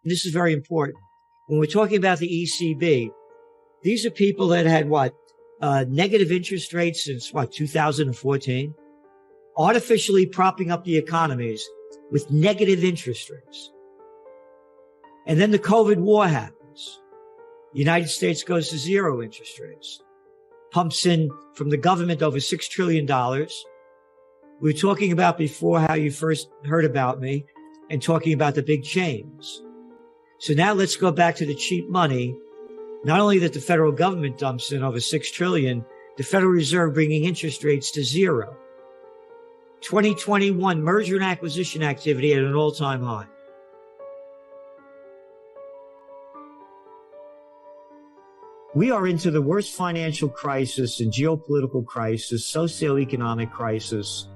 This is very important. When we're talking about the ECB, these are people that had negative interest rates since 2014, artificially propping up the economies with negative interest rates. And then the COVID war happens. The United States goes to zero interest rates, pumps in from the government over $6 trillion. We were talking about before how you first heard about me and talking about the big chains. So now let's go back to the cheap money. Not only that the federal government dumps in over $6 trillion, the Federal Reserve bringing interest rates to zero. 2021 merger and acquisition activity at an all-time high. We are into the worst financial crisis and geopolitical crisis, socioeconomic crisis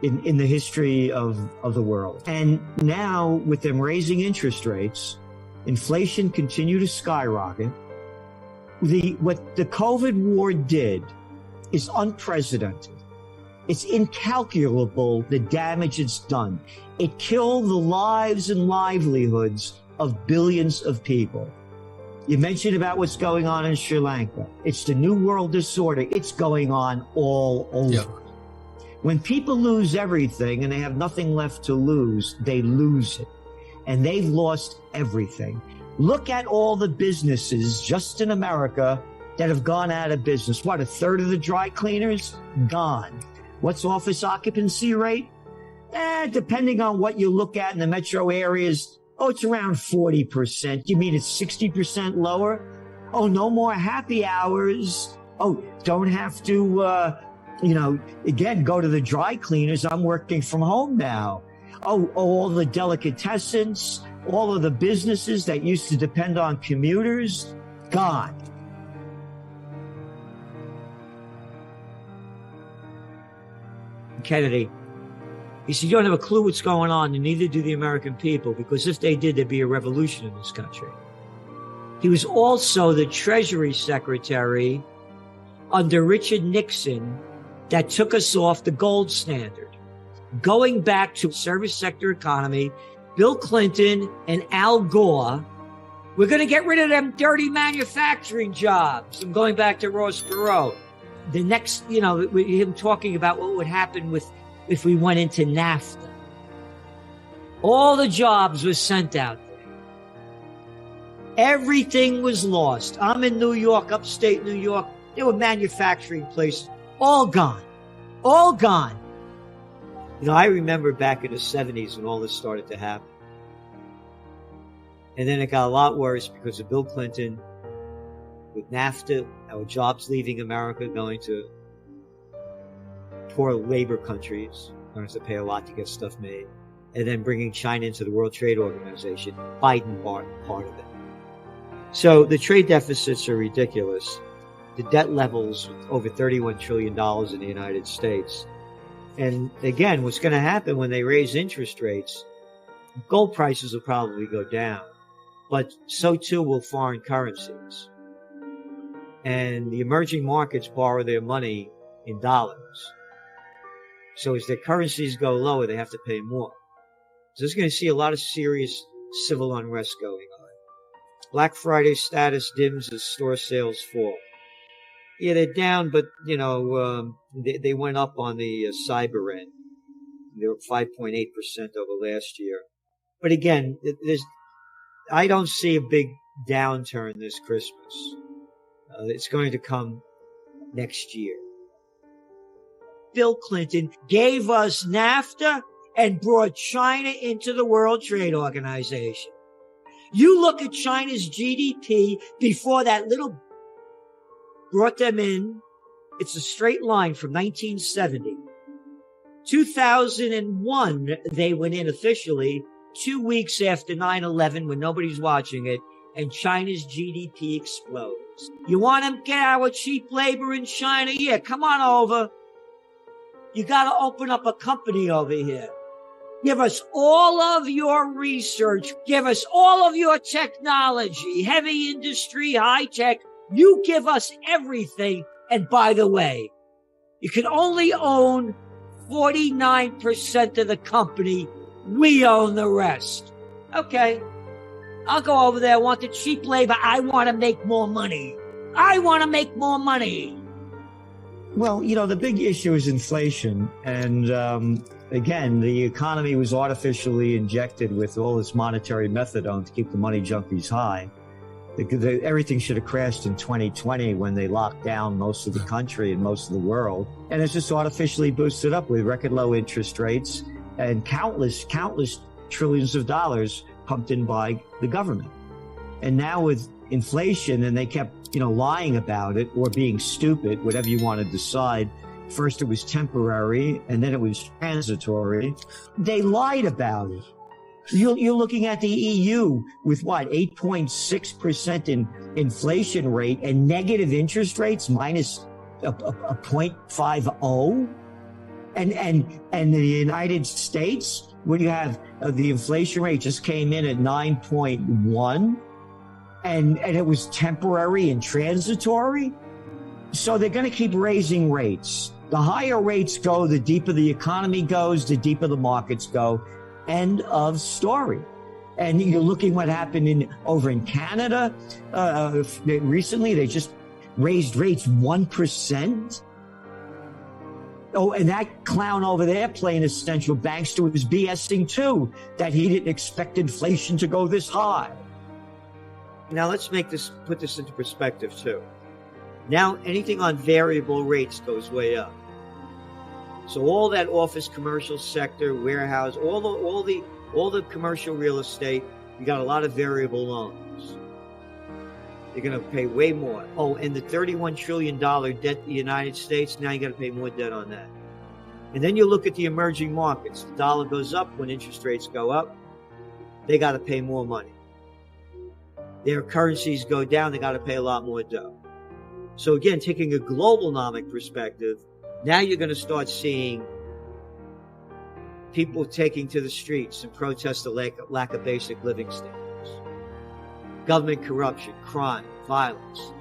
in the history of the world. And now with them raising interest rates, inflation continued to skyrocket. What the COVID war did is unprecedented. It's incalculable, the damage it's done. It killed the lives and livelihoods of billions of people. You mentioned about what's going on in Sri Lanka. It's the New World Disorder. It's going on all over. Yep. When people lose everything and they have nothing left to lose, they lose it. And they've lost everything. Look at all the businesses just in America that have gone out of business. What, a third of the dry cleaners? Gone. What's office occupancy rate? Depending on what you look at in the metro areas, it's around 40%. You mean it's 60% lower? Oh, no more happy hours. Oh, don't have to, again, go to the dry cleaners. I'm working from home now. Oh, all the delicatessens, all of the businesses that used to depend on commuters, gone. Kennedy, he said, you don't have a clue what's going on, and neither do the American people, because if they did, there'd be a revolution in this country. He was also the Treasury Secretary under Richard Nixon that took us off the gold standard. Going back to service sector economy, Bill Clinton and Al Gore, we're going to get rid of them dirty manufacturing jobs. I'm going back to Ross Perot. The next, him talking about what would happen if we went into NAFTA. All the jobs were sent out there. Everything was lost. I'm in New York, upstate New York. There were manufacturing places, all gone, all gone. I remember back in the 70s when all this started to happen. And then it got a lot worse because of Bill Clinton. With NAFTA, our jobs leaving America, going to poor labor countries, don't have to pay a lot to get stuff made, and then bringing China into the World Trade Organization, Biden part of it. So the trade deficits are ridiculous. The debt levels over $31 trillion in the United States. And again, what's going to happen when they raise interest rates, gold prices will probably go down, but so too will foreign currencies. And the emerging markets borrow their money in dollars. So as their currencies go lower, they have to pay more. So there's going to see a lot of serious civil unrest going on. Black Friday status dims as store sales fall. Yeah, they're down, but, they went up on the cyber end. They were 5.8% over last year. But again, I don't see a big downturn this Christmas. It's going to come next year. Bill Clinton gave us NAFTA and brought China into the World Trade Organization. You look at China's GDP before that little brought them in. It's a straight line from 1970. 2001, they went in officially 2 weeks after 9/11 when nobody's watching it, and China's GDP explodes. You want to get our cheap labor in China? Yeah, come on over. You got to open up a company over here. Give us all of your research. Give us all of your technology, heavy industry, high tech. You give us everything. And by the way, you can only own 49% of the company. We own the rest. Okay. I'll go over there. I want the cheap labor. I want to make more money. I want to make more money. Well, the big issue is inflation. And again, the economy was artificially injected with all this monetary methadone to keep the money junkies high. Everything should have crashed in 2020 when they locked down most of the country and most of the world. And it's just artificially boosted up with record low interest rates and countless trillions of dollars pumped in by the government. And now with inflation, and they kept, lying about it or being stupid, whatever you want to decide. First it was temporary and then it was transitory. They lied about it. You're looking at the EU with what, 8.6% in inflation rate and negative interest rates minus a 0.50. And the United States, where you have the inflation rate just came in at 9.1 and it was temporary and transitory. So they're going to keep raising rates. The higher rates go, the deeper the economy goes, the deeper the markets go. End of story. And you're looking what happened over in Canada. Recently, they just raised rates 1%. Oh, and that clown over there playing his central bankster was BSing too, that he didn't expect inflation to go this high. Now let's put this into perspective too. Now anything on variable rates goes way up. So all that office, commercial sector, warehouse, all the commercial real estate, you got a lot of variable loans. You're going to pay way more. Oh, and the $31 trillion debt the United States, now you got to pay more debt on that. And then you look at the emerging markets. The dollar goes up when interest rates go up. They got to pay more money. Their currencies go down. They got to pay a lot more dough. So again, taking a global-nomic perspective, now you're going to start seeing people taking to the streets and protest the lack of basic living standards. Government corruption, crime, violence.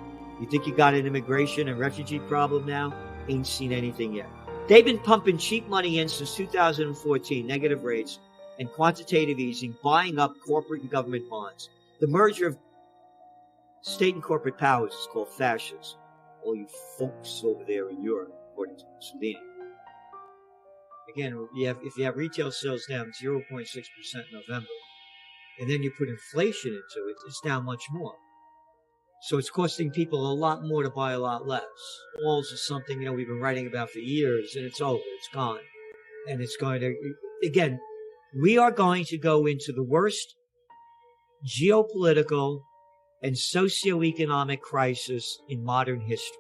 You think you got an immigration and refugee problem now? Ain't seen anything yet. They've been pumping cheap money in since 2014, negative rates and quantitative easing, buying up corporate and government bonds. The merger of state and corporate powers is called fascism. All you folks over there in Europe, according to Mussolini. Again, if you have retail sales down 0.6% in November, and then you put inflation into it, it's down much more. So it's costing people a lot more to buy a lot less. Walls is something, we've been writing about for years, and it's over. It's gone. And it's going to, again, we are going to go into the worst geopolitical and socioeconomic crisis in modern history.